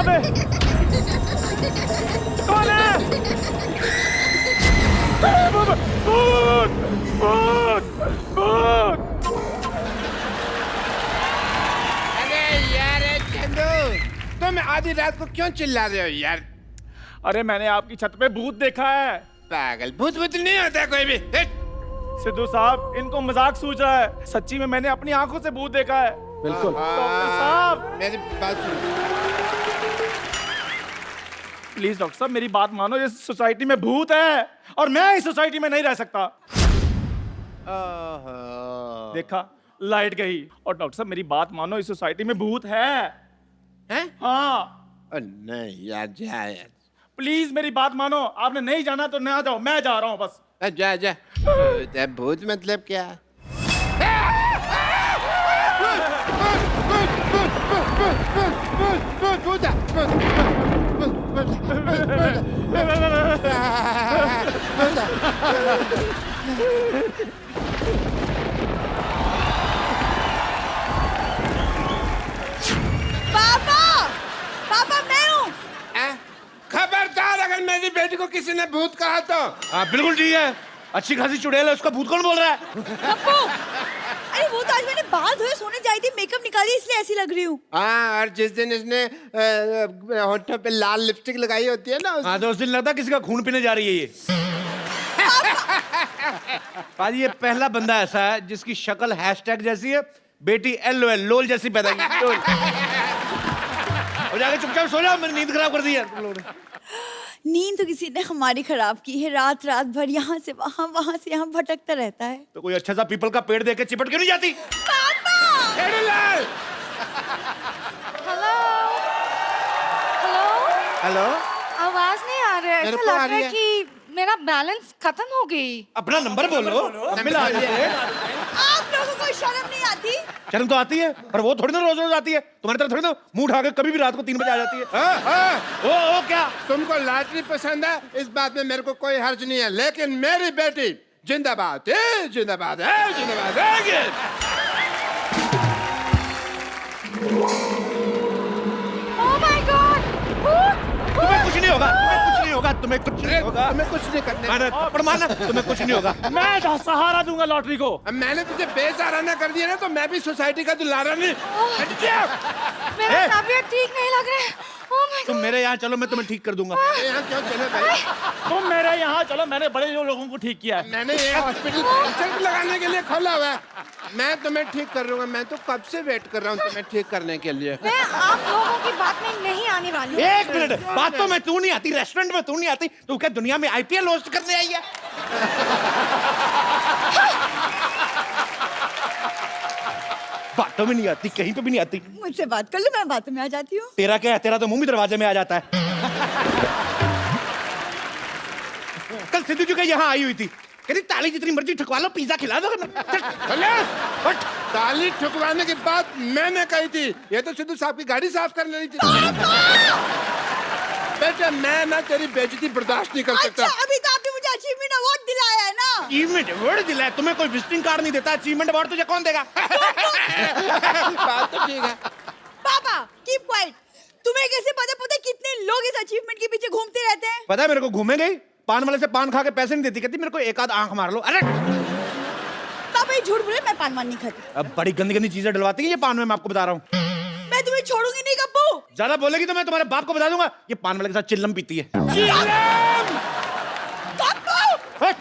पे? कौन है? भूत! भूत! भूत! अरे यार चंदू, तुम आधी रात को क्यों चिल्ला रहे हो यार? अरे मैंने आपकी छत पे भूत देखा है। पागल, भूत भूत नहीं होता कोई भी। सिद्धू साहब, इनको मजाक सूझ रहा है। सच्ची में मैंने अपनी आंखों से भूत देखा है। बिल्कुल। डॉक्टर साहब, मेरी बात सुनो। प्लीज डॉक्टर साहब, मेरी बात मानो। इस सोसाइटी में भूत है और मैं इस सोसाइटी में नहीं रह सकता। देखा, लाइट गई। और डॉक्टर साहब मेरी बात मानो, इस सोसाइटी में भूत है। हैं? हाँ, नहीं यार, जा यार, प्लीज मेरी बात मानो। आपने नहीं जाना तो ना जाओ, मैं जा रहा हूँ बस। जा जा। भूत मतलब क्या? पापा, पापा मैं हूँ। खबरदार, अगर मेरी बेटी को किसी ने भूत कहा तो। हाँ बिल्कुल ठीक है। अच्छी खासी चुड़ैल है, उसका भूत कौन बोल रहा है? पप्पू, अरे वो तो आज मैंने बाल धोए सोने जाई थी, मेकअप निकाली इसलिए ऐसी लग रही हूँ। हाँ, और जिस दिन इसने होठों पे लाल लिपस्टिक लगाई होती है ना हाँ, तो उस दिन लगता किसी का खून पीने जा रही है ये। पाजी, ये पहला बंदा ऐसा है जिसकी शक्ल हैशटैग जैसी है, बेटी LOL लोल जैसी पैदा की। लोल। और जाके चुपचाप सो जाओ, मेरी नींद खराब कर दी है तुम लोगों ने। नींद तो किसी ने हमारी खराब की है। रात रात भर यहाँ से वहाँ से यहाँ भटकता रहता है। तो कोई अच्छा सा पीपल का पेड़ देख के चिपट क्यों नहीं जाती? पापा! लाल। हेलो हेलो हेलो, आवाज नहीं आ रहा है। मेरे ऐसा को आ लग रहा रही है कि मेरा बैलेंस खत्म हो गई। अपना नंबर बोलो। मिला है। आप लोगों को शर्म नहीं आती? शर्म तो आती है, पर वो थोड़ी ना रोज रोज आती है। तुम्हारी तरह थोड़ी ना मुंह उठा के कभी भी रात को 3 बजे आ जाती है। ओ क्या? तुमको लॉटरी पसंद है, इस बात में मेरे को कोई हर्ज नहीं है, लेकिन मेरी बेटी जिंदाबाद है, जिंदाबाद है, जिंदाबाद है। Oh my God! तुम्हें कुछ नहीं होगा, तुम्हें कुछ नहीं होगा, तुम्हें कुछ नहीं होगा। तुम्हें कुछ नहीं करना। मैंने थप्पड़ मारना, तुम्हें कुछ नहीं होगा। मैं सहारा दूंगा लॉटरी को। अब मैंने तुझे बेसहारा कर दिया ना, तो मैं भी सोसाइटी का दुलारा नहीं। हट जा। मेरा तबीयत ठीक नहीं लग रहा है। ओह माय तुम गॉड! मेरे यहाँ चलो, मैं तुम्हें ठीक कर दूंगा। यहाँ क्यों चले भाई? तुम मेरे यहाँ चलो, मैंने बड़े लोगों को ठीक किया है। मैंने ये हॉस्पिटल पेशेंट लगाने के लिए खोला हुआ है। मैं तुम्हें ठीक कर दूंगा। मैं तो कब से वेट कर रहा हूँ तुम्हें ठीक करने के लिए। मैं आप लोगों की बात में नहीं आने वाली हूँ। एक मिनट, बात तो मैं तू नहीं आती, रेस्टोरेंट में तू नहीं आती, तू क्या दुनिया में IPL होस्ट करने आई है? बातों में नहीं आती, कहीं पे भी नहीं आती। मुझसे बात कर लो, मैं बात में आ जाती हूँ। तेरा क्या है? तेरा तो मुंह भी दरवाजे में आ जाता है। कल सिद्धू जी का यहाँ आई हुई थी, कहती ताली जितनी मर्जी ठुकवा लो, पिज्जा खिला दो। ताली ठुकवाने की बात मैंने कही थी। ये तो सिद्धू साहब की गाड़ी साफ कर रही थी। बेटे, मैं ना तेरी बेइज्जती बर्दाश्त नहीं कर सकता। अच्छा, अभी तो आपने मुझे अचीवमेंट अवार्ड दिलाया है ना? अचीवमेंट अवार्ड दिलाया? तुम्हें कोई विजिटिंग कार्ड नहीं देता? अचीवमेंट अवार्ड तुझे कौन देगा? बात तो ठीक है। पापा, कीप क्वाइट। तुम्हें कैसे पता कितने लोग इस अचीवमेंट के पीछे घूमते रहते हैं? पता है मेरे को, घूमे गई पान वाले से पान खा के पैसे नहीं देती, कहती मेरे को एक आध आंख मार लो। अरे पापा ये झूठ बोले, मैं पान मान नहीं खाती। अब बड़ी गंदी गंदी चीजें डलवाती है ये पान में, मैं आपको बता रहा हूँ। मैं तुम्हें छोड़ूंगी नहीं गप्पू। ज्यादा बोलेगी तो मैं तुम्हारे बाप को बता दूंगा, ये पान वाले के साथ चिल्लम पीती है। हट!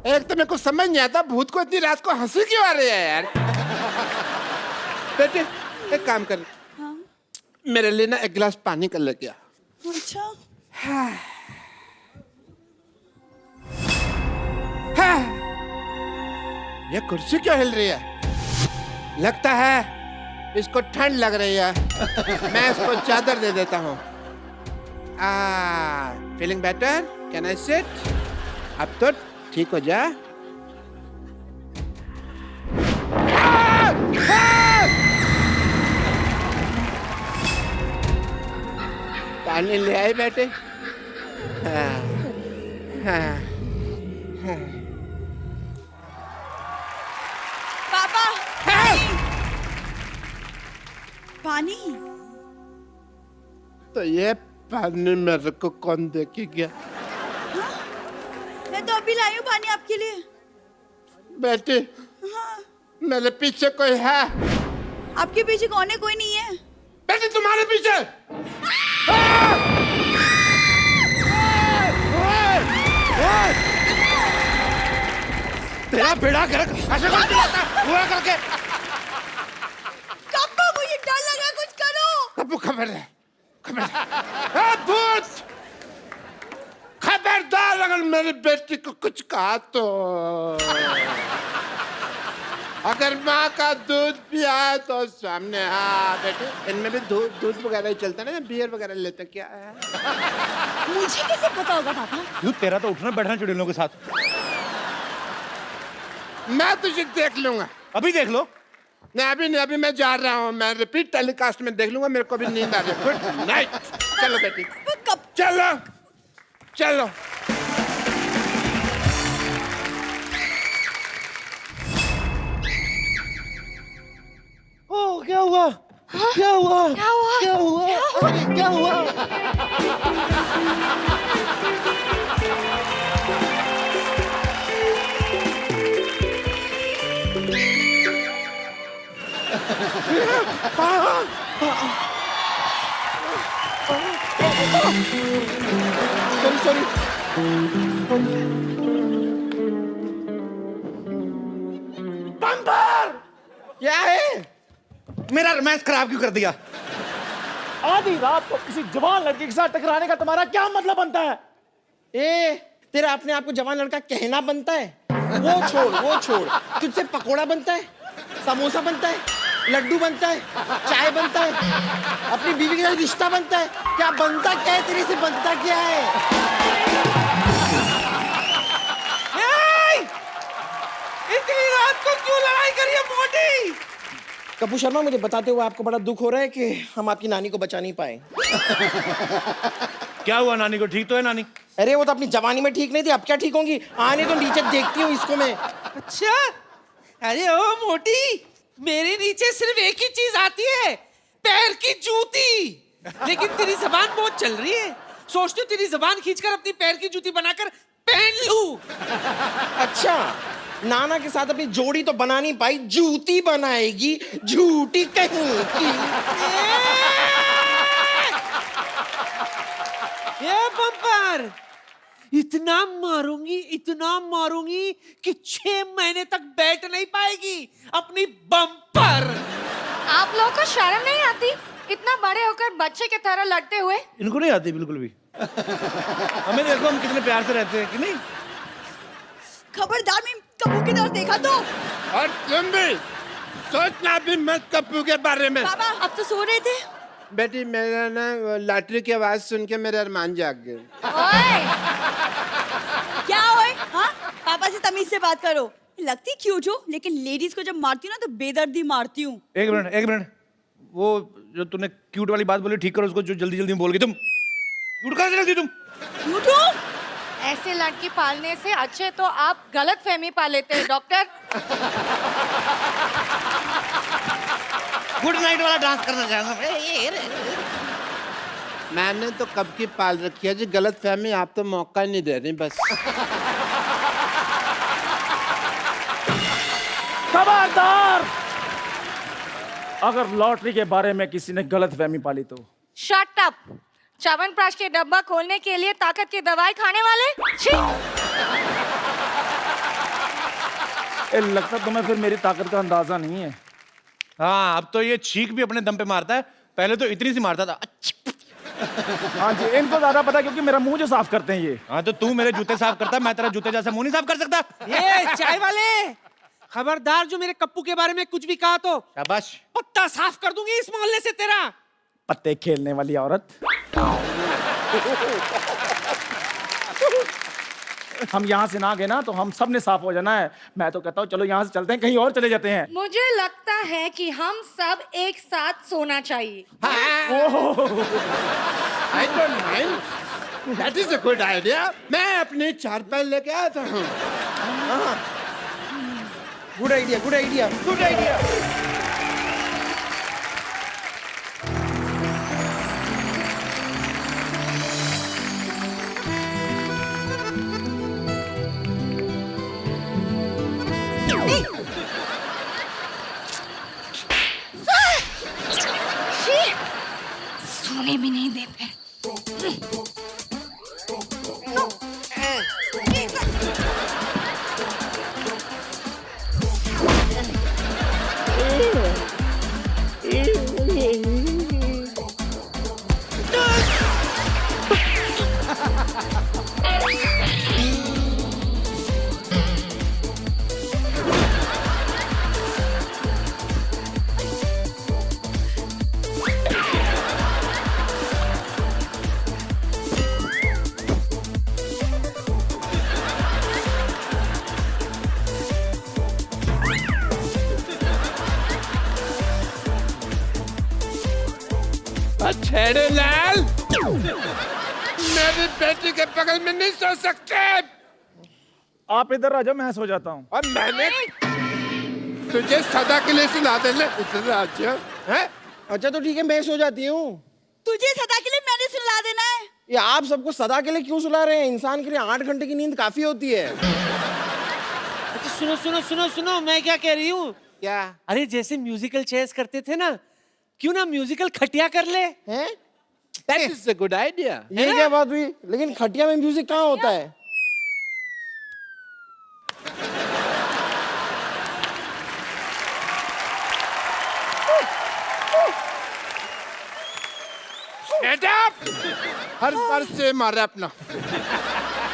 एक तो मेरे को समझ नहीं आता, भूत को इतनी रात को हंसी क्यों आ रही है यार? बेटे, एक काम कर। हाँ? मेरे लिए ना एक गिलास पानी कर लेके आ। अच्छा। ये कुर्सी क्यों हिल रही है? लगता है इसको ठंड लग रही है। मैं इसको चादर दे देता हूँ। Feeling better? Can I sit? अब तो ठीक हो जा। पानी ले आई बेटे? हाँ, हाँ। पापा पानी। तो ये पानी मेरे को कौन देके गया? मैं तो अभी लाई हूँ पानी आपके लिए। बेटी, मेरे पीछे कोई है? आपके पीछे कौन है? कोई नहीं है। बेटी तुम्हारे पीछे। तेरा बेड़ा गर्क ऐसे कर दिया हुआ करके। कप्पू मुझे डर लगा, कुछ करो। कप्पू खबर है, खबर है। भूत! खबरदार अगर मेरी बेटी को कुछ कहा तो अगर माँ का दूध पिया है तो सामने। हाँ बेटे, इनमें भी दूध वगैरह ही चलता है ना, बियर वगैरह लेते क्या है? मुझे कैसे पता होगा पापा? क्यों, तेरा तो उठना बैठना चुड़ैलों के साथ। मैं तुझे देख लूंगा। अभी देख लो। नहीं अभी नहीं, अभी मैं जा रहा हूँ, मैं रिपीट टेलीकास्ट में देख लूंगा। मेरे को भी नींद आ रही है। Good night. चलो बेटी, कब? चलो चलो। ओ क्या हुआ? क्या हुआ? क्या हुआ? क्या हुआ? क्या हुआ? सॉरी। बम्पर! क्या है? मेरा रोमांस खराब क्यों कर दिया? आधी रात को किसी जवान लड़की के साथ टकराने का तुम्हारा क्या मतलब बनता है? तेरा अपने आप को जवान लड़का कहना बनता है? वो छोड़, तुझसे पकोड़ा बनता है, समोसा बनता है, लड्डू बनता है, चाय बनता है, अपनी बीवी के साथ रिश्ता बनता है। क्या बनता क्या है तेरे से? बनता क्या है? इतनी रात को क्यों लड़ाई करी है मोटी? कपूर शर्मा, मुझे बताते हुए आपको बड़ा दुख हो रहा है कि हम आपकी नानी को बचा नहीं पाए। क्या हुआ नानी को? ठीक तो है नानी? अरे वो तो अपनी जवानी में ठीक नहीं थी, अब क्या ठीक होंगी? आने तो नीचे देखती हूँ इसको मैं। अच्छा, अरे ओ मोटी, मेरे नीचे सिर्फ एक ही चीज आती है, पैर की जूती। लेकिन तेरी जबान बहुत चल रही है, सोचती हूँ तेरी जबान खींचकर अपनी पैर की जूती बनाकर पहन लूं। अच्छा, नाना के साथ अपनी जोड़ी तो बना नहीं पाई, जूती बनाएगी, झूठी कहीं की। ये बम्पर, इतना मारूंगी कि 6 महीने तक बैठ नहीं पाएगी अपनी बम्पर। आप लोगों को शर्म नहीं आती इतना बड़े होकर बच्चे की तरह लड़ते हुए? इनको नहीं आती बिल्कुल भी। हमें देखो हम कितने प्यार से रहते हैं कि नहीं? खबरदार, मैं कप्पू की तरफ देखा तो। और तुम भी सोचना भी मत कप्पू के बारे में। पापा अब तो सो रहे थे। बेटी, मेरा ना लॉटरी की आवाज सुन के मेरे अरमान जाग गए। ओए, क्या होए? हाँ, पापा से तमीज से बात करो। लगती क्यूट हो, लेकिन लेडीज को जब मारती हूँ ना तो बेदर्दी मारती हूँ। एक मिनट, वो जो तूने क्यूट वाली बात बोली ठीक करो उसको, जो जल्दी जल्दी में बोल गई तुम। क्यूट कहाँ से लगती तुम? क्यूट हो? ऐसे लड़की पालने से अच्छे तो आप गलत फहमी पा लेते हैं डॉक्टर। गुड नाइट वाला डांस करना चाहूंगा। मैंने तो कब की पाल रखी है जी गलत फहमी, आप तो मौका ही नहीं दे रही बस। खबरदार! अगर लॉटरी के बारे में किसी ने गलत फहमी पाली तो। Shut up! च्यवनप्राश के डब्बा खोलने के लिए ताकत की दवाई खाने वाले? छी! लगता तुम्हें फिर मेरी ताकत का अंदाजा नहीं है। हाँ, अब तो ये छींक भी अपने दम पे मारता है, पहले तो इतनी सी मारता था। हाँ जी, इनको ज्यादा पता क्योंकि मेरा मुंह जो साफ करते हैं ये। हाँ तो तू मेरे जूते साफ करता, मैं तेरा जूते जैसा मुंह नहीं साफ कर सकता। ये चाय वाले, खबरदार जो मेरे कप्पू के बारे में कुछ भी कहा तो शाबाश। पत्ता साफ कर दूंगी इस मोहल्ले से तेरा। पत्ते खेलने वाली औरत। हम यहाँ से ना गए ना तो हम सब ने साफ हो जाना है। मैं तो कहता हूँ चलो यहाँ से चलते हैं, कहीं और चले जाते हैं। मुझे लगता है कि हम सब एक साथ सोना चाहिए। I don't mind. That is a good idea. मैं अपनी चारपाई लेके आया था। Good idea, good idea, good idea. सोने भी नहीं देते। छेड़े लाल, मेरी बेटी के बगल में नहीं सो सकते। आप इधर आ जाओ, मैं सो जाता हूँ। और मैंने तुझे सदा के लिए सुना देने इधर आ जाओ, हैं? अच्छा तो ठीक है, मैं सो जाती हूँ। तुझे सदा के लिए मैंने सुला देना है। ये आप सबको सदा के लिए क्यों सुला रहे हैं? इंसान के लिए 8 घंटे की नींद काफी होती है। अच्छा सुनो सुनो सुनो सुनो, मैं क्या कह रही हूँ? क्या? अरे जैसे म्यूजिकल चेयर्स करते थे ना, क्यों ना म्यूजिकल खटिया कर ले? हैं? That is a good idea. ये क्या बात हुई? लेकिन खटिया में म्यूजिक कहाँ होता है? Shut up! हर बार से मारे अपना,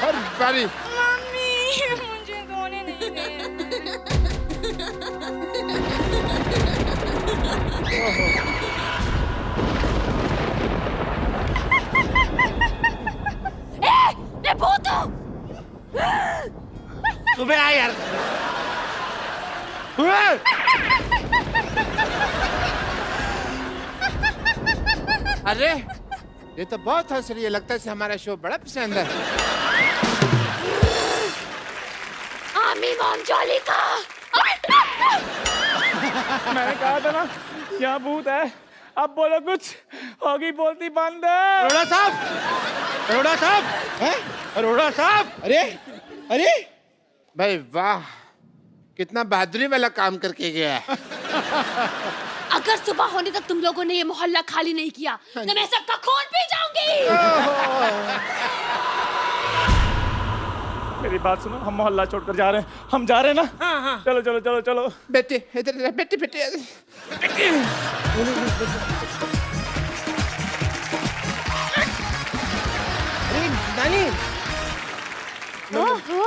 हर बारी। मम्मी मुझे सोने नहीं दे। मैं भूत हूँ। सुबह आ यार। अरे ये तो बहुत हंस रही है, लगता है इसे हमारा शो बड़ा पसंद है। आमी मॉम जॉली का। मैंने कहा था ना, यहाँ भूत है। अब बोलो कुछ, होगी बोलती बंद है। अरोड़ा साहब, अरोड़ा साहब, हैं? अरोड़ा साहब। अरे अरे भाई वाह, कितना बहादुरी वाला काम करके गया है। अगर सुबह होने तक तुम लोगों ने ये मोहल्ला खाली नहीं किया तो मैं सबका खून पी जाऊंगी। मेरी बात सुनो, हम मोहल्ला छोड़कर जा रहे हैं। हम जा रहे हैं ना? हाँ हाँ। चलो चलो चलो चलो। बेटे इधर, बेटे बेटे। अरे नानी, ओहो,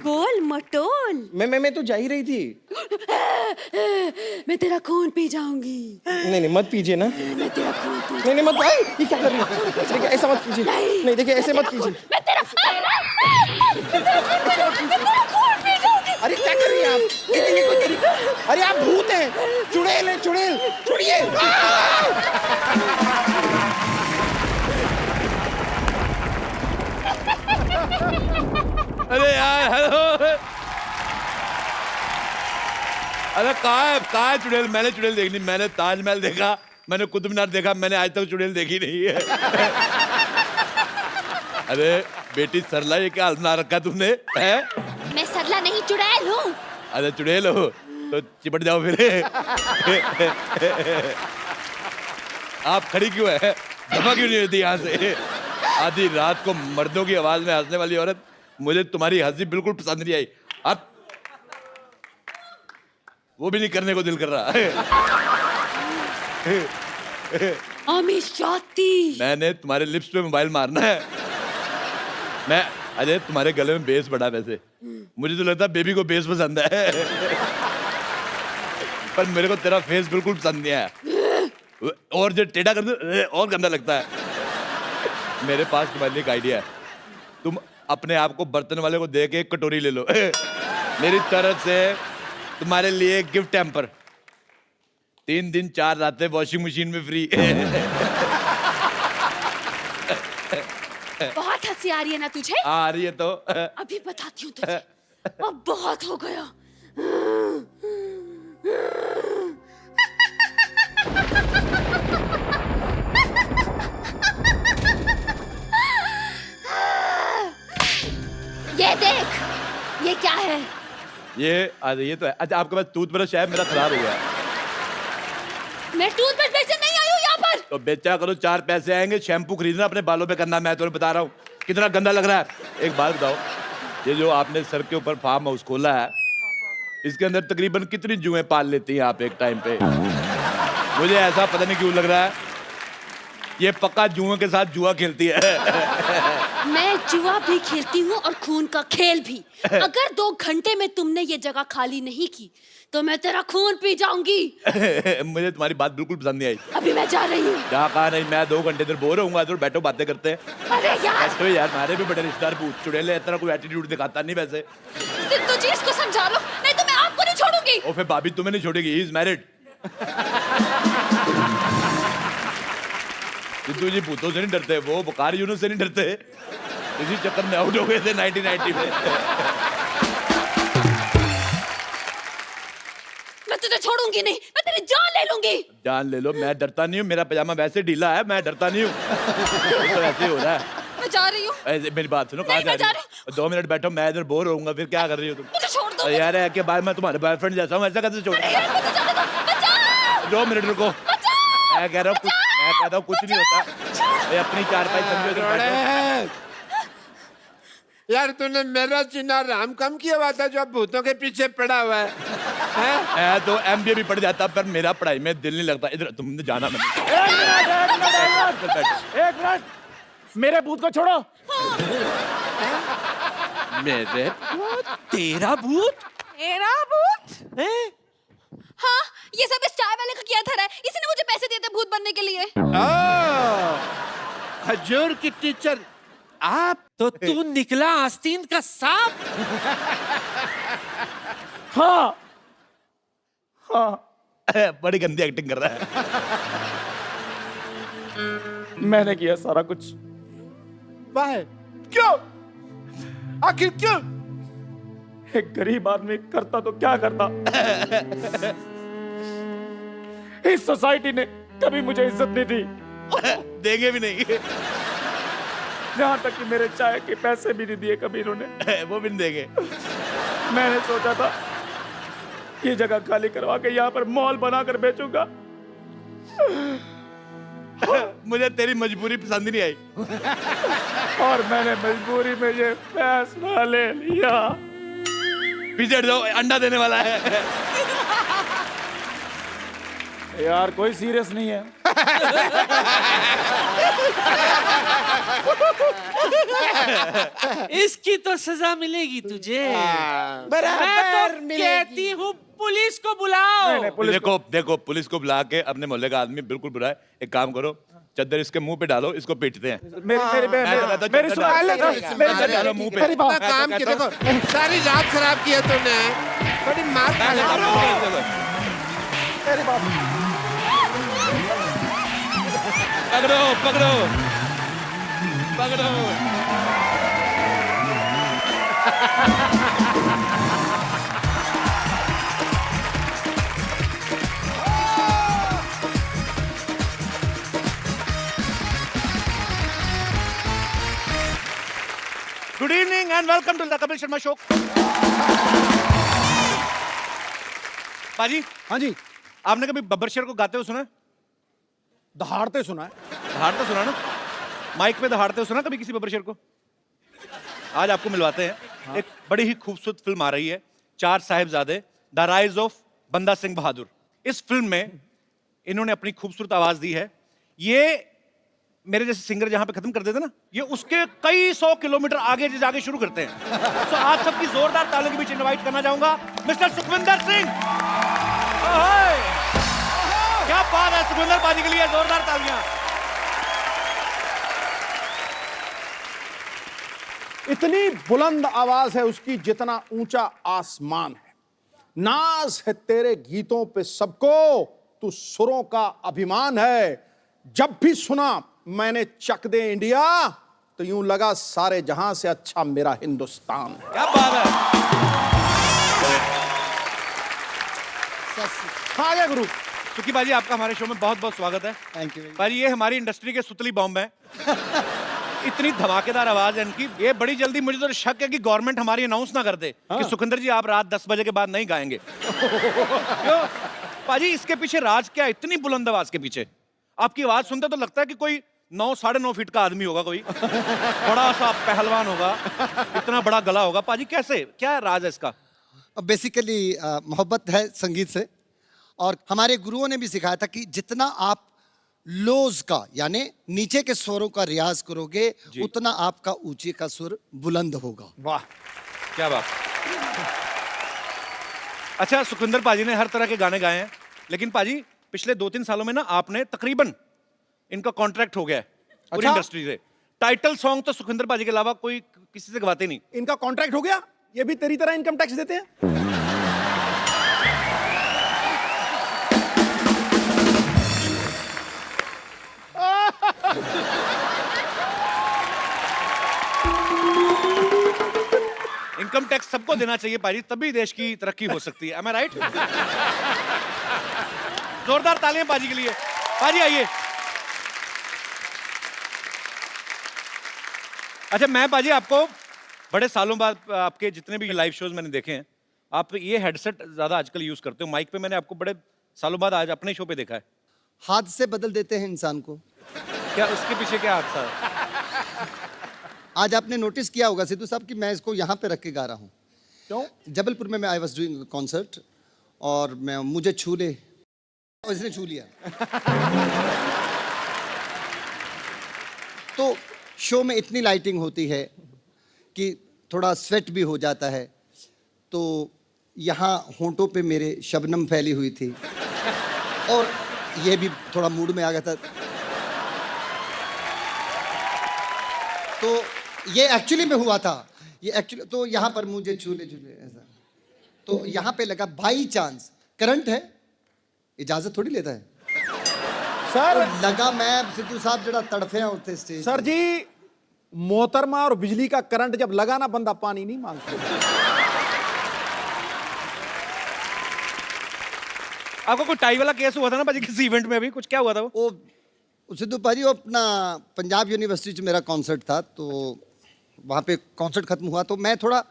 गोल मटोल। मैं तो जा ही रही थी। मैं तेरा खून पी जाऊंगी। नहीं नहीं मत पीजिए ना। मैं तेरा खून पी नहीं नहीं मत, आई, ये क्या कर रही है? देखिए ऐसा मत कीजिए। नहीं देखिए ऐसे मत कीजिए। मैं तेरा खून पी जाऊंगी। अरे क्या कर रही हैं आप? ये कोई तरीका? अरे आप भूत हैं। चुड़ैल है, चुड़ैल, छोड़िए। अरे यार हेलो। अरे कहाँ है चुड़ैल? मैंने चुड़ैल देखनी, मैंने ताजमहल देखा, मैंने कुतुब मीनार देखा, मैंने आज तक चुड़ैल देखी नहीं है। अरे बेटी सरला, ये क्या बना रखा तुमने? है? मैं सरला नहीं चुड़ैल हूँ। अरे चुड़ैल हो तो चिपट जाओ फिर। आप खड़ी क्यों है? दफा क्यों नहीं होती यहाँ से? आधी रात को मर्दों की आवाज में हंसने वाली औरत, मुझे तुम्हारी हंसी बिल्कुल पसंद नहीं आई। अब वो भी नहीं करने को दिल कर रहा है। मैंने तुम्हारे लिप्स पे मोबाइल मारना है। मैं अजय, तुम्हारे गले में बेस बड़ा, वैसे मुझे तो लगता है बेबी को बेस पसंद है। पर मेरे को तेरा फेस बिल्कुल पसंद नहीं आया। और जो टेढ़ा कर दो और गंदा लगता है। मेरे पास तुम्हारे लिए एक आइडिया है। तुम अपने आप को बर्तन वाले को दे के एक कटोरी ले लो। मेरी तरफ से तुम्हारे लिए गिफ्ट हैम्पर। 3 दिन 4 रातें वॉशिंग मशीन में फ्री। बहुत हंसी आ रही है ना तुझे? आ रही है तो अभी बताती हूँ तुझे। अब बहुत हो गया। ये देख, ये क्या है? ये तो है। अच्छा आपके पास टूथब्रश है? मेरा खराब हो गया। मैं टूथब्रश बेचने नहीं आई हूँ यहाँ पर। तो बेचा करो, 4 पैसे आएंगे। शैम्पू खरीदना अपने बालों पे करना, मैं तुम्हें बता रहा हूँ। कितना गंदा लग रहा है। एक बात बताओ, ये जो आपने सर के ऊपर फार्म हाउस खोला है, इसके अंदर तकरीबन कितनी जुएं पाल लेती हैं आप एक टाइम पे? मुझे ऐसा पता नहीं क्यों लग रहा है ये पक्का जुओं के साथ जुआ खेलती है। मैं जुआ भी खेलती हूँ और खून का खेल भी। अगर 2 घंटे में तुमने ये जगह खाली नहीं की तो मैं तेरा खून पी जाऊंगी। मुझे तुम्हारी बात बिल्कुल पसंद नहीं आई। अभी मैं जा रही हूँ। क्या कहा नहीं, मैं 2 घंटे इधर बोर होऊंगा, तो बैठो बातें करते हैं। अरे यार, बैठो यार, हमारे भी बड़े रिश्तेदार भूत चुड़ैले, इतना कोई एटीट्यूड दिखाता नहीं वैसे। सिद्धू जी इसको समझा लो, नहीं तो मैं आपको नहीं छोड़ूंगी। और फिर भाभी तुम्हें नहीं छोड़ेगी, ही इज मैरिड। सिद्धू जी भूतों से नहीं डरते, वो बुखार यूनुस से नहीं डरते। इसी चक्कर में आउट हो गए थे 1990 में। मैं तुझे छोड़ूंगी नहीं, मैं तेरी जान ले लूंगी। जान ले लो, मैं डरता नहीं हूँ। मेरा पजामा वैसे ढीला है, मैं डरता नहीं हूँ। तो ऐसे ही हो रहा है। मैं जा रही हूँ। ऐसे मेरी बात सुनो, कहाँ नहीं, जा रही हो? 2 मिनट बैठो, मैं इधर बोर होऊंगा, फिर क्या कर रही हो तुम? मुझे छोड़ दो। यार है कि बाद मैं तुम्हारे बॉयफ्रेंड जैसा हूँ, ऐसा कैसे छोड़? अरे यार, मुझे जाने दो। बचाओ। 2 मिनट रुको। मैं कह रहा हूँ कुछ नहीं होता। मैं अपनी चारपाई समझो इधर बैठो। यार तूने मेरा जीना राम कम किया हुआ था जो अब भूतों के पीछे पड़ा हुआ है, हैं? मैं तो MBA भी पढ़ जाता, पर मेरा पढ़ाई में दिल नहीं लगता। इधर तुमने जाना मैंने। एक मिनट, मेरे भूत को छोड़ो। मेरे तेरा भूत? मेरा भूत? हाँ, ये सब इस चाय वाले का किया था रे। इसी ने मुझे पैसे दिए थे भूत बनने के लिए। हजूर की टीचर आप? तो तू निकला आस्तीन का सांप? हाँ हाँ, बड़ी गंदी एक्टिंग कर रहा है। मैंने किया सारा कुछ। वाह, क्यों? आखिर क्यों? एक गरीब आदमी करता तो क्या करता। इस सोसाइटी ने कभी मुझे इज्जत नहीं दी, देंगे भी नहीं। जहां तक कि मेरे चाय के पैसे भी नहीं दिए कभी इन्होंने। वो भी नहीं देंगे। मैंने सोचा था ये जगह खाली करवा के यहाँ पर मॉल बनाकर बेचूंगा। मुझे तेरी मजबूरी पसंद नहीं आई, और मैंने मजबूरी में ये फैसला ले लिया। पीछे हट जाओ, अंडा देने वाला है। यार कोई सीरियस नहीं है। इसकी तो सजा मिलेगी तुझे। मैं बराबर तो मिलेगी। कहती हूँ पुलिस को बुलाओ। नहीं, पुलिस को- देखो पुलिस को बुला के अपने मोहल्ले का आदमी बिल्कुल बुरा है। एक काम करो, चद्दर इसके मुंह पे डालो, इसको पीटते हैं। मेरी सुनो, चद्दर डालो मुंह पे। मेरी बात- इतना काम किया, देखो सारी रात खराब की है तूने, बड़ी मार खा ले। पकड़ो पकड़ो पकड़ो। Good evening and welcome to the Kapil Sharma show. पाजी, हाँ जी, आपने कभी बब्बर शेर को गाते हुए सुना? दहाड़ते सुना है। दहाड़ते सुना ना? माइक पे दहाड़ते हुए सुना कभी किसी बब्बर शेर को? आज आपको मिलवाते हैं। हाँ। एक बड़ी ही खूबसूरत फिल्म आ रही है, 4 साहिबजादे, द राइज ऑफ बंदा सिंह बहादुर। इस फिल्म में इन्होंने अपनी खूबसूरत आवाज दी है। ये मेरे जैसे सिंगर जहां पे खत्म कर देते ना, ये उसके कई 100 किलोमीटर आगे जाके शुरू करते हैं। तो आप सबकी जोरदार तालियों के बीच इनवाइट करना चाहूंगा मिस्टर सुखविंदर सिंह। क्या बात है, सुखविंदर पाजी के लिए जोरदार तालियां। इतनी बुलंद आवाज है उसकी जितना ऊंचा आसमान है। नाज है तेरे गीतों पे सबको, तू सुरों का अभिमान है। जब भी सुना मैंने चक दे इंडिया, तो यूं लगा सारे जहां से अच्छा मेरा हिंदुस्तान है। क्या बात है। आ गया गुरु। सुखी बाजी, आपका हमारे शो में बहुत बहुत स्वागत है। Thank you. बाजी, ये हमारी इंडस्ट्री के सुतली बॉम्ब है। इतनी धमाकेदार आवाज है इनकी, ये बड़ी जल्दी, मुझे तो शक है कि गवर्नमेंट हमारी अनाउंस ना कर दे कि सुखिंदर जी आप रात 10 बजे के बाद नहीं गाएंगे। क्यों बाजी, इसके पीछे राज क्या है इतनी बुलंद आवाज के पीछे? आपकी आवाज सुनते तो लगता है कि कोई 9 साढ़े 9 फीट का आदमी होगा, कोई बड़ा सा पहलवान होगा, इतना बड़ा गला होगा। पाजी कैसे, क्या राज है इसका? बेसिकली मोहब्बत है संगीत से, और हमारे गुरुओं ने भी सिखाया था कि जितना आप लोज का यानी नीचे के स्वरों का रियाज करोगे उतना आपका ऊंचे का सुर बुलंद होगा। वाह, क्या बात। अच्छा, सुखविंदर पाजी ने हर तरह के गाने गाए हैं, लेकिन पाजी पिछले 2-3 सालों में ना आपने तकरीबन इनका कॉन्ट्रैक्ट हो गया है पूरी इंडस्ट्री से। टाइटल सॉन्ग तो सुखविंदर पाजी के अलावा कोई किसी से गवाते नहीं। इनका कॉन्ट्रैक्ट हो गया? ये भी तेरी तरह इनकम टैक्स देते हैं? इनकम टैक्स सबको देना चाहिए पाजी, तभी देश की तरक्की हो सकती है। Am I right? जोरदार तालियां पाजी के लिए। पाजी आइए। अच्छा, मैं पाजी आपको बड़े सालों बाद, आपके जितने भी लाइव शोज मैंने देखे हैं, आप ये हेडसेट ज्यादा आजकल यूज करते हो। माइक पे मैंने आपको बड़े सालों बाद आज अपने शो पे देखा है। हाथ से बदल देते हैं इंसान को। क्या उसके पीछे क्या हादसा है? आज आपने नोटिस किया होगा सिद्धू साहब कि मैं इसको यहाँ पे रख के गा रहा हूँ। क्यों? जबलपुर में मैं आई वॉज डूइंग कॉन्सर्ट और मैं मुझे छू ले और इसने छू लिया। तो शो में इतनी लाइटिंग होती है कि थोड़ा स्वेट भी हो जाता है, तो यहाँ होंठों पे मेरे शबनम फैली हुई थी और ये भी थोड़ा मूड में आ गया था। तो ये एक्चुअली में हुआ था, ये एक्चुअली तो यहाँ पर मुझे झूले झूले ऐसा, तो यहाँ पे लगा बाई चांस करंट है, इजाजत थोड़ी लेता है सर। तो लगा मैं सिद्धू साहब जरा तड़फे हैं उठते स्टेज। सर जी, मोहतरमा और बिजली का करंट जब लगा ना, बंदा पानी नहीं मांगता। आपको कोई टाई वाला केस हुआ था ना पाजी किसी इवेंट में? अभी कुछ क्या हुआ था? वो सिद्धू पाजी, वो अपना पंजाब यूनिवर्सिटी में मेरा कॉन्सर्ट था, तो वहाँ पे कॉन्सर्ट खत्म हुआ तो मैं थोड़ा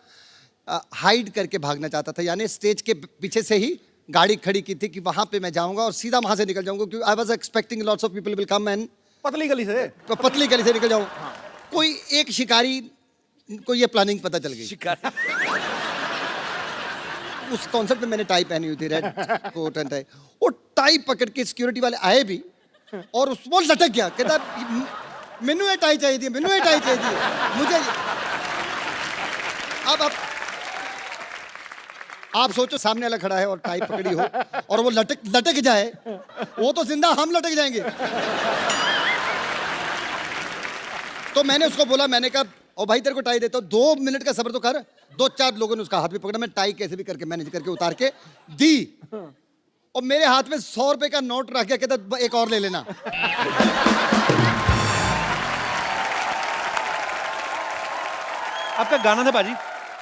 हाइड करके भागना चाहता था, यानी स्टेज के पीछे से ही गाड़ी खड़ी की थी कि वहाँ पे मैं जाऊँगा और सीधा वहाँ से निकल जाऊँगा, क्योंकि I was expecting lots of people will come and पतली गली से, पतली गली से निकल जाऊँ। कोई एक शिकारी को ये प्लानिंग पता चल गई। उस कॉन्सर्ट में मैंने टाई पहनी हुई थी, रेड कोट एंड टाई। वो टाई पकड़ के सिक्योरिटी वाले आए भी और उस वो लटक गया, कहता मैनू ये टाई चाहिए थी, मैनू ये टाई चाहिए थी मुझे। अब आप सोचो सामने वाला खड़ा है और टाई पकड़ी हो और वो लटक जाए, वो तो जिंदा, हम लटक जाएंगे। तो मैंने उसको बोला, मैंने कहा ओ भाई तेरे को टाई देता हूँ, 2 मिनट का सब्र तो कर। 2-4 लोगों ने उसका हाथ भी पकड़ा, मैं टाई कैसे भी करके मैनेज करके उतार के दी और मेरे हाथ में 100 रुपए का नोट रख गया, कहता एक और ले लेना। आपका गाना था बाजी,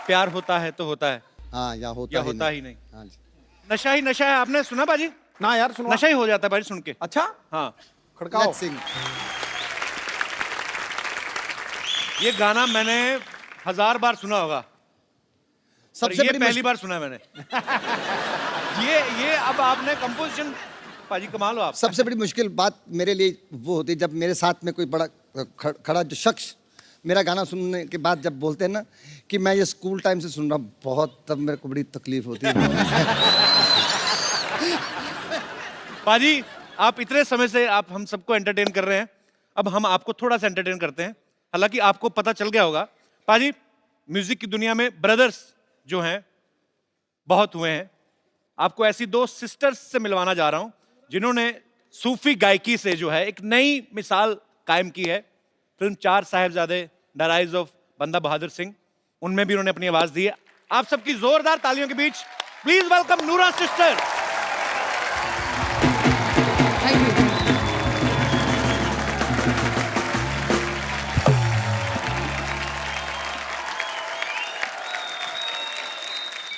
प्यार होता है तो होता है, हाँ, या होता ही नहीं। हाँ जी। नशा ही नशा है, आपने सुना बाजी? ना यार, सुनो। नशा ही हो जाता है बाजी सुन के। अच्छा, हाँ, खड़काओ। Let's sing। ये गाना मैंने 1000 बार सुना होगा, सबसे ये बड़ी पहली बार सुना है मैंने। ये अब आपने कंपोजिशन, पाजी कमाल हो आप। सबसे बड़ी मुश्किल बात मेरे लिए वो होती है जब मेरे साथ में कोई बड़ा खड़ा जो शख्स मेरा गाना सुनने के बाद जब बोलते हैं ना कि मैं ये स्कूल टाइम से सुन रहा हूँ बहुत, तब मेरे को बड़ी तकलीफ होती है। पाजी, आप इतने समय से आप हम सबको एंटरटेन कर रहे हैं, अब हम आपको थोड़ा सा एंटरटेन करते हैं। हालांकि आपको पता चल गया होगा पाजी, म्यूजिक की दुनिया में ब्रदर्स जो हैं बहुत हुए हैं। आपको ऐसी 2 सिस्टर्स से मिलवाना जा रहा हूं जिन्होंने सूफी गायकी से जो है एक नई मिसाल कायम की है। Film 4 Sahibzade, the rise of बंदा बहादुर सिंह, उनमें भी उन्होंने अपनी आवाज दी है। आप सबकी जोरदार तालियों के बीच प्लीज वेलकम नूरा सिस्टर।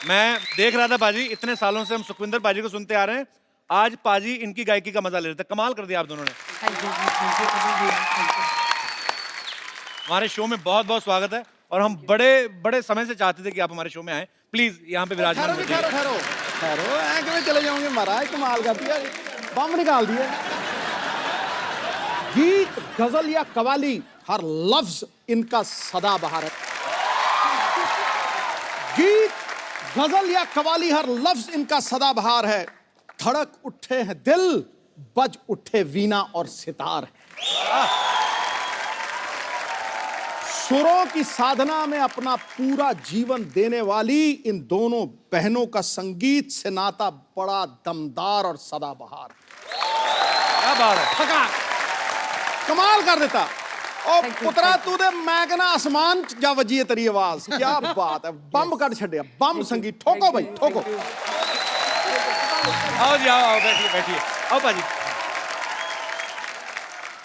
मैं देख रहा था पाजी, इतने सालों से हम सुखविंदर पाजी को सुनते आ रहे हैं, आज पाजी इनकी गायकी का मजा ले रहे थे। कमाल कर दिया आप दोनों ने। हमारे शो में बहुत बहुत स्वागत है और हम बड़े बड़े समय से चाहते थे कि आप हमारे शो में आए। प्लीज यहाँ पे विराजमान ठहरो होइए। ठहरो ठहरो ठहरो, ऐ किਵੇਂ चले जाओगे महाराज, कमाल कर दिया, बम निकाल दिए। गीत, गजल या कवाली, हर लफ्ज इनका सदाबहार है। गीत, गजल या कवाली, हर लफ्ज इनका सदाबहार है। धड़क उठे हैं दिल, बज उठे वीणा और सितार है। सुरों की साधना में अपना पूरा जीवन देने वाली इन दोनों बहनों का संगीत से नाता बड़ा दमदार और सदाबहार है। क्या बात है। ठका कमाल कर देता। और पुत्रा तू दे मैं कहना आसमान च जा वजी है तेरी आवाज, क्या बात है, बम कट छड़िया, बम संगीत। ठोको भाई ठोको। आओ जी, आओ आओ, बैठिए बैठिए, आओ पाजी।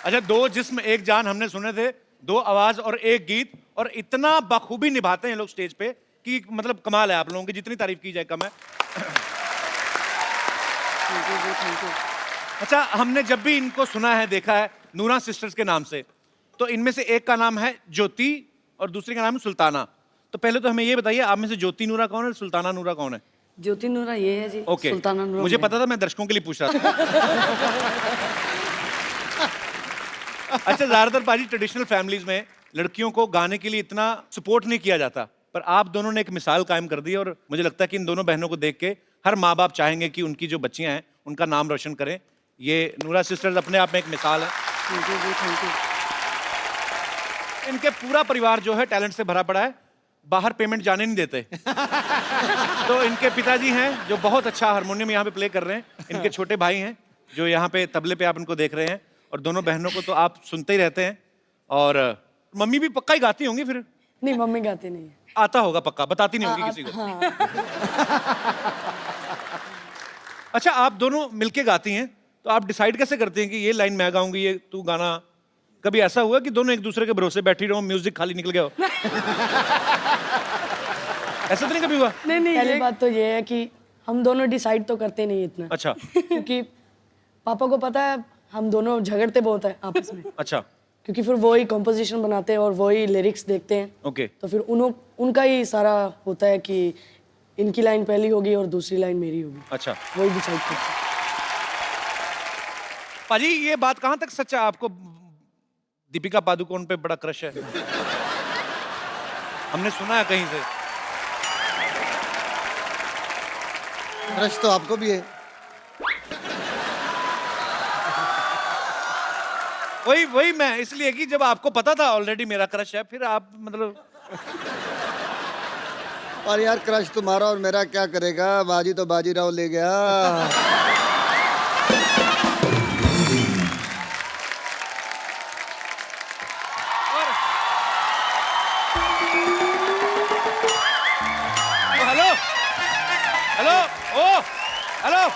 अच्छा, दो जिस्म एक जान हमने सुने थे, दो आवाज और एक गीत, और इतना बखूबी निभाते हैं लोग स्टेज पे कि मतलब कमाल है। आप लोगों की जितनी तारीफ की जाए कम है। अच्छा, हमने जब भी इनको सुना है, देखा है नूरा सिस्टर्स के नाम से, तो इनमें से एक का नाम है ज्योति और दूसरी का नाम है सुल्ताना। तो पहले तो हमें ये बताइए, आप में से ज्योति नूरा कौन है, सुल्ताना नूरा कौन है? ज्योति नूरा ये है जी। ओके, सुल्ताना नूरा मुझे मैं। पता था, मैं दर्शकों के लिए पूछ रहा था। अच्छा, ज्यादातर पाजी ट्रेडिशनल फैमिलीज में लड़कियों को गाने के लिए इतना सपोर्ट नहीं किया जाता, पर आप दोनों ने एक मिसाल कायम कर दी और मुझे लगता है कि इन दोनों बहनों को देख के हर माँ बाप चाहेंगे कि उनकी जो बच्चियां हैं उनका नाम रोशन करें। ये नूरा सिस्टर्स अपने आप में एक मिसाल है। थैंक यू जी, थैंक यू। इनके पूरा परिवार जो है टैलेंट से भरा पड़ा है, बाहर पेमेंट जाने नहीं देते। तो इनके पिताजी हैं जो बहुत अच्छा हारमोनियम यहाँ पे प्ले कर रहे हैं, इनके छोटे भाई हैं जो यहाँ पे तबले पे आप इनको देख रहे हैं, और दोनों बहनों को तो आप सुनते ही रहते हैं। और मम्मी भी पक्का ही गाती होंगी फिर? नहीं, मम्मी गाती नहीं है। आता होगा पक्का, बताती नहीं होगी किसी को। अच्छा, आप दोनों मिलके गाती हैं, तो आप डिसाइड कैसे करते हैं कि ये लाइन मैं गाऊंगी, ये तू गाना? कभी ऐसा हुआ कि दोनों एक दूसरे के भरोसे बैठी रहो, म्यूजिक खाली निकल गया हो? ऐसा तो नहीं कभी हुआ? नहीं नहीं, पहली बात तो ये है कि हम दोनों डिसाइड तो करते नहीं इतना। अच्छा। क्योंकि पापा को पता है हम दोनों झगड़ते बहुत है आपस में। अच्छा, क्योंकि फिर वो ही कॉम्पोजिशन बनाते हैं और वो ही लिरिक्स देखते हैं। ओके। तो फिर उनका ही सारा होता है कि इनकी लाइन पहली होगी और दूसरी लाइन मेरी होगी। अच्छा, वही डिसाइड करते हैं। पाजी ये बात कहाँ तक सच है, आपको दीपिका पादुकोण पे बड़ा क्रश है? हमने सुना है कहीं से। क्रश तो आपको भी है। वही मैं इसलिए कि जब आपको पता था ऑलरेडी मेरा क्रश है, फिर आप मतलब। और यार क्रश तुम्हारा और मेरा क्या करेगा, बाजी तो बाजीराव ले गया। हेलो हेलो, ओ हेलो,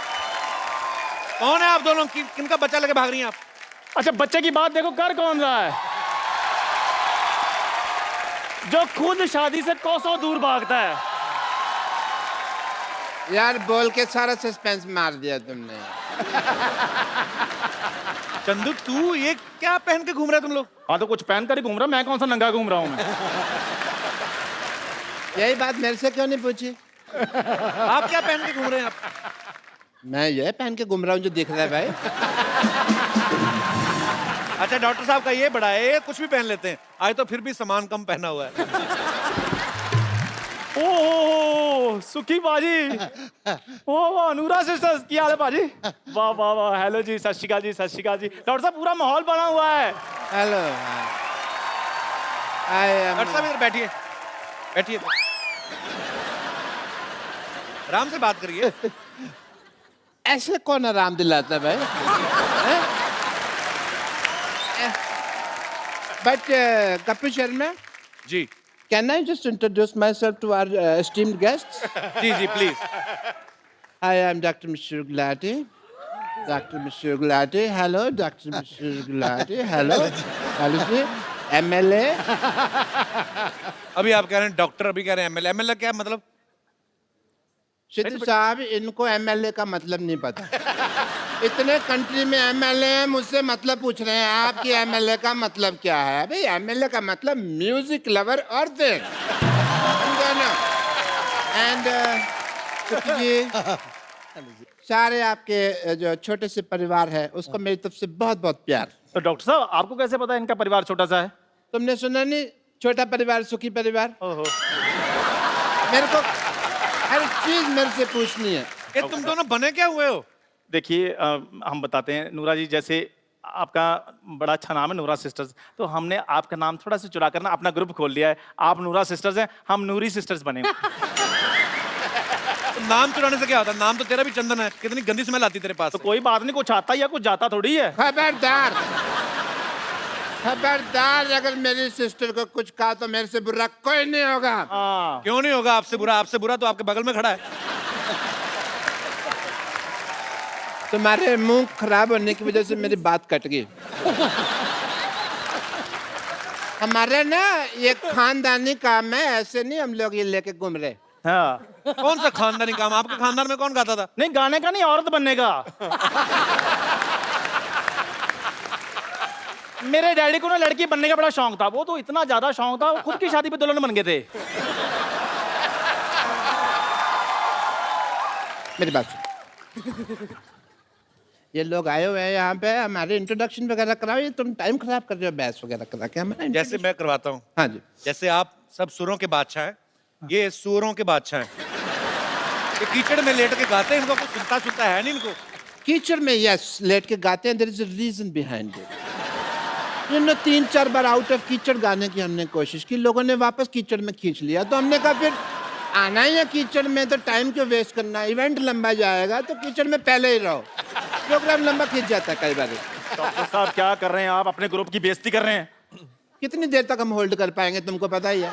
कौन है आप दोनों? किनका बच्चा लेके भाग रही हैं आप? अच्छा, बच्चे की बात देखो, कर कौन रहा है? जो खुद शादी से कोसों दूर भागता है। यार बोल के सारा सस्पेंस मार दिया तुमने। चंदू, तू ये क्या पहन के घूम रहे तुम लोग? हाँ, तो कुछ पहन कर ही घूम रहा, मैं कौन सा नंगा घूम रहा हूँ मैं? यही बात मेरे से क्यों नहीं पूछी? आप क्या पहन के घूम रहे हैं आप? मैं ये पहन के घूम रहा हूँ जो दिख रहा है भाई। अच्छा, डॉक्टर साहब का ये बड़ा है, ये कुछ भी पहन लेते हैं। आज तो फिर भी सामान कम पहना हुआ है। ओह सुखी बाजी, वाह नूरा सिस्टर्स, क्या हाल है बाजी? वाह वाह वाह, हेलो जी, सत श्री अकाल जी, सत श्री अकाल जी। डॉक्टर साहब, पूरा माहौल बना हुआ है। हेलो, डॉक्टर साहब इधर बैठिए, बैठिए, आराम से बात करिए। ऐसे कौन आराम दिलाता है भाई? But Kapil Sharma ji, can I just introduce myself to our esteemed guest? जी जी please. I am doctor Mishra Gulati. Doctor Mishra Gulati, hello doctor Mishra Gulati, hello hello जी। MLA। अभी आप कह रहे हैं डॉक्टर, अभी कह रहे हैं MLA। MLA क्या मतलब? सिद्धू साहब, इनको एमएलए का मतलब नहीं पता। इतने कंट्री में एमएलए हैं, मुझसे मतलब पूछ रहे हैं आपकी एमएलए का मतलब क्या है? भाई एमएलए का मतलब म्यूजिक लवर और देन, समझो ना। एंड जी, सारे आपके जो छोटे से परिवार है उसको मेरी तरफ से बहुत बहुत प्यार। तो डॉक्टर साहब आपको कैसे पता है इनका परिवार छोटा सा है? तुमने सुना नहीं, छोटा परिवार सुखी परिवार? ओहो। मेरे को हर चीज मेरे से पूछनी है। ये तुम दोनों बने क्या हुए हो? देखिए हम बताते हैं नूरा जी, जैसे आपका बड़ा अच्छा नाम है नूरा सिस्टर्स, तो हमने आपका नाम थोड़ा सा चुरा कर ना अपना ग्रुप खोल लिया है। आप नूरा सिस्टर्स हैं, हम नूरी सिस्टर्स बने। तो नाम चुराने से क्या होता है? नाम तो तेरा भी चंदन है, कितनी गंदी स्मेल आती तेरे पास तो से। कोई बात नहीं, कुछ आता या कुछ जाता थोड़ी है। खबरदार, खबरदार, अगर मेरी सिस्टर को कुछ कहा तो मेरे से बुरा कोई नहीं होगा। हाँ। क्यों नहीं होगा आपसे बुरा? आपसे बुरा तो आपके बगल में खड़ा है। तुम्हारे मुंह खराब होने की वजह से मेरी बात कट गई। हमारे ना ये खानदानी काम है, ऐसे नहीं हम लोग ये लेके घूम रहे। हाँ। कौन सा खानदानी काम? आपके खानदान में कौन गाता था? नहीं, गाने का नहीं, औरत बनने का। मेरे डैडी को ना लड़की बनने का बड़ा शौक था, वो तो इतना ज्यादा शौक था वो खुद की शादी पे दुल्हन बन गए थे। मेरी बात सुन। ये लोग आए हुए हैं यहाँ पे, हमारे इंट्रोडक्शन वगैरह कराओ। ये तुम टाइम खराब कर रहे हो बहस वगैरह करा के हमारा। जैसे मैं करवाता हूँ। हाँ जी। जैसे आप सब सुरों के बादशाह हैं, ये सुरों के बादशाह हैं। ये कीचड़ में लेट के गाते हैं, इनको कुछ सुनता है नहीं इनको। कीचड़ में यस लेट के गाते हैं, there is a reason behind it. You know 3-4 बार आउट ऑफ कीचड़ गाने की हमने कोशिश की, लोगों ने वापस कीचड़ में खींच लिया, तो हमने कहा फिर आना ही है कीचड़ में तो टाइम क्यों वेस्ट करना, इवेंट लंबा जाएगा तो कीचड़ में पहले ही रहो। प्रोग्राम लंबा खींच जाता है कई बार। डॉक्टर साहब क्या कर रहे हैं आप? अपने ग्रुप की बेइज्जती कर रहे हैं। कितनी देर तक हम होल्ड कर पाएंगे तुमको पता ही है।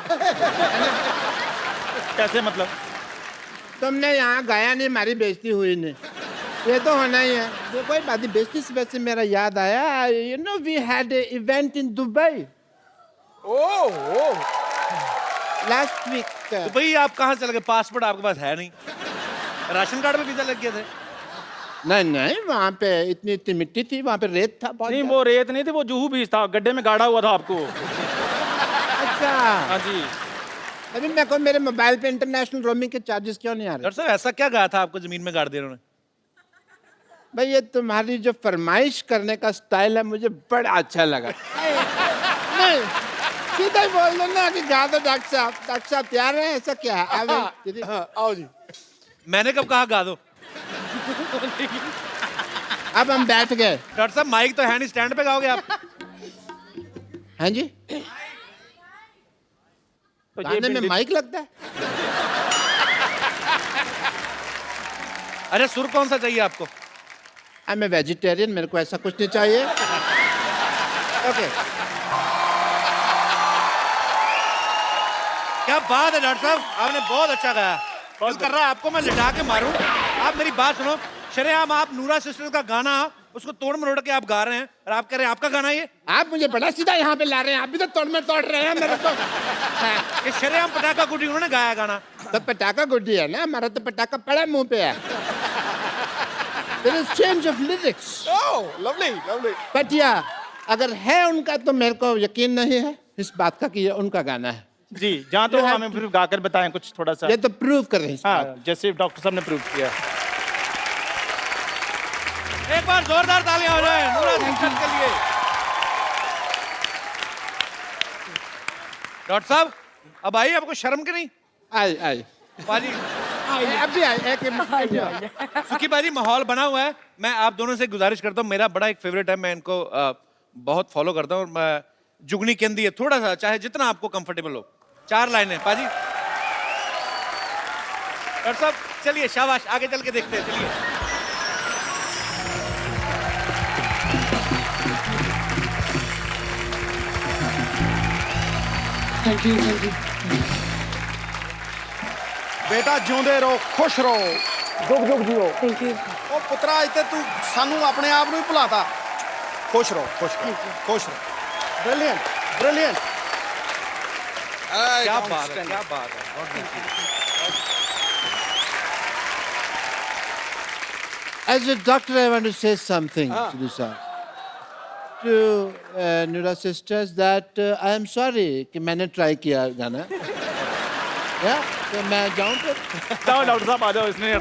कैसे मतलब? तुमने यहाँ गाया नहीं, हमारी बेइज्जती हुई नहीं, ये तो होना ही है। वो कोई बात नहीं, बेइज्जती से वैसे मेरा याद आया, you know we had a event in Dubai last week. तो भाई आप कहाँ चले गए? पासपोर्ट आपके पास है नहीं, राशन कार्ड में वीजा लग गए थे। नहीं, वहाँ पे इतनी इतनी मिट्टी थी, वहाँ पे रेत था बहुत। नहीं, वो रेत नहीं थी, वो जुहू बीज था, गड्ढे में गाड़ा हुआ था आपको। अच्छा। हाँ जी। अभी मेरे को मेरे मोबाइल पे इंटरनेशनल रोमिंग के चार्जेस क्यों नहीं आ रहे? डॉक्टर साहब ऐसा क्या गाया था आपको जमीन में गाड़ दिया उन्होंने? भाई ये तुम्हारी जो फरमाइश करने का स्टाइल है मुझे बड़ा अच्छा लगा। नहीं, सीधा ही बोल दो ना कि गा दो डॉक्टर साहब। डॉक्टर साहब तैयार हैं? ऐसा क्या है? आओ जी। मैंने कब कहा गा दो? अब हम बैठ गए। डॉक्टर साहब माइक तो है नहीं, स्टैंड पे गाओगे आप? हाँ जी। तो गाने में माइक लगता है? अरे सुर कौन सा चाहिए आपको? आई एम ए वेजिटेरियन, मेरे को ऐसा कुछ नहीं चाहिए। ओके। क्या बात है डॉक्टर साहब, आपने बहुत अच्छा गाया। दिल कर रहा है आपको मैं लिटा के मारूं। आप मेरी बात सुनो, शरेआम आप नूरा सिस्टर्स का गाना उसको तोड़ मरोड़ के आप गा रहे हैं और आप कह रहे हैं आपका गाना ये? आप मुझे बड़ा सीधा यहाँ पे ला रहे हैं, आप भी तो तोड़ में तोड़ रहे हैं मेरे को। ये शरेआम पटाखा गुड्डी उन्होंने गाया गाना। तो पटाखा गुड्डी है ना, हमारा तो पटाखा पड़ा मुंह पे है। There is change of lyrics. Oh, lovely, lovely. But yeah, अगर है उनका तो मेरे को यकीन नहीं है इस बात का कि ये उनका गाना है। जी, जहाँ तो हमें फिर गाकर बताएं कुछ थोड़ा सा। ये तो प्रूव कर रहे हैं। हाँ, जैसे डॉक्टर साहब ने प्रूव किया। एक बार जोरदार तालियां हो जाए नूरा सिस्टर्स के लिए। डॉक्टर साहब अब आइए, आपको शर्म की नहीं? आई बाजी अभी आई एक सुखी बाजी, माहौल बना हुआ है। मैं आप दोनों से गुजारिश करता हूँ, मेरा बड़ा एक फेवरेट है, मैं इनको बहुत फॉलो करता हूँ और मैं जुगनी केंद्री है, थोड़ा सा चाहे जितना आपको कंफर्टेबल हो। 4 लाइनें पाजी। डॉक्टर साहब चलिए, शाबाश, आगे चल के देखते हैं, चलिए। Thank you. बेटा ਜਿਉਂਦੇ ਰਹੋ, खुश रहो। जुग जियो। Thank you. ਉਹ ਪੁੱਤਰਾ ਇੱਥੇ ਤੂੰ ਸਾਨੂੰ ਆਪਣੇ ਆਪ ਨੂੰ ਹੀ ਭੁਲਾਤਾ। खुश रहो, खुश रहो, खुश रहो। Brilliant, brilliant. क्या बात है, क्या बात है। As a doctor, I want to say something to this to Nura sisters that I am sorry कि मैंने try किया गाना. Yeah, तो मैं जाऊँ फिर. जाओ डॉक्टर साहब आ जाओ इसने